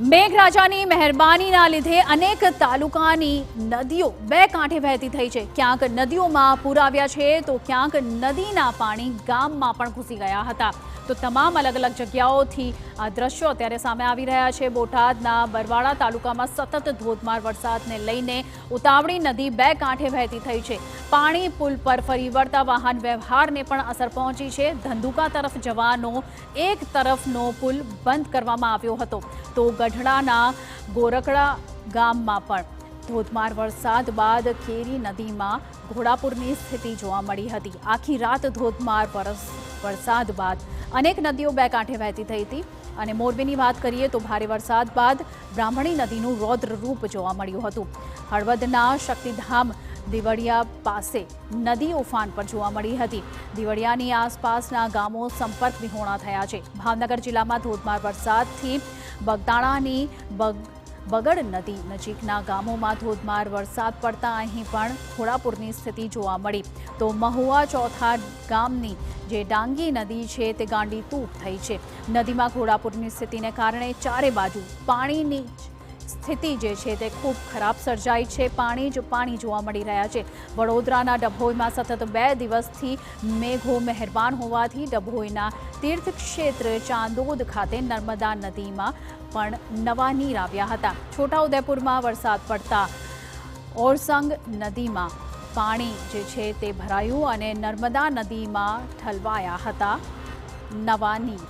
મેઘરાજાની મહેરબાનીના લીધે અનેક તાલુકાની નદીઓ બે કાંઠે વહેતી થઈ છે। ક્યાંક નદીઓમાં પૂર આવ્યા છે તો ક્યાંક નદીના પાણી ગામમાં પણ ઘૂસી ગયા હતા। તો તમામ અલગ અલગ જગ્યાઓથી આ દ્રશ્યો અત્યારે સામે આવી રહ્યા છે। બોટાદના બરવાડા તાલુકામાં સતત ધોધમાર વરસાદને લઈને ઉતાવળી નદી બે કાંઠે વહેતી થઈ છે। પાણી પુલ પર ફરી વળતા વાહન વ્યવહારને પણ અસર પહોંચી છે। ધંધુકા તરફ જવાનો એક તરફનો પુલ બંધ કરવામાં આવ્યો હતો તો ગઢડાના ગોરકડા ગામમાં પણ ધોધમાર વરસાદ બાદ કેરી નદીમાં ઘોડાપૂરની સ્થિતિ જોવા મળી હતી। આખી રાત ધોધમાર વરસાદ બાદ અનેક નદીઓ બે કાંઠે વહેતી થઈ હતી અને મોરબીની વાત કરીએ તો ભારે વરસાદ બાદ બ્રાહ્મણી નદીનું રૌદ્ર રૂપ જોવા મળ્યું હતું। હળવદના શક્તિધામ દિવડિયા પાસે નદી ઉફાન પર જોવા મળી હતી। દિવડિયાની આસપાસના ગામો સંપર્ક વિહોણા થયા છે। ભાવનગર જિલ્લામાં ધોધમાર વરસાદથી બગદાણાની બગડ નદી નજીકના ગામોમાં ધોધમાર વરસાદ પડતા અહીં પણ ઘોડાપૂરની સ્થિતિ જોવા મળી તો મહુવા ચોથા ગામની જે ડાંગી નદી છે તે ગાંડીતૂર થઈ છે। નદીમાં ઘોડાપૂરની સ્થિતિને કારણે ચારે બાજુ પાણીની સ્થિતિ જે છે તે ખૂબ ખરાબ સર્જાઈ છે। પાણી જ પાણી જોવા મળી રહ્યા છે। વડોદરાના ડભોઈમાં સતત 2 દિવસથી મેઘો મહેરબાન હોવાથી ડભોઈના તીર્થક્ષેત્ર ચાંદોદ ખાતે નર્મદા નદીમાં પણ નવા નીર આવ્યા હતા। છોટાઉદેપુરમાં વરસાદ પડતા ઓરસંગ નદીમાં પાણી જે છે તે ભરાયું અને નર્મદા નદીમાં ઠલવાયા હતા નવા નીર।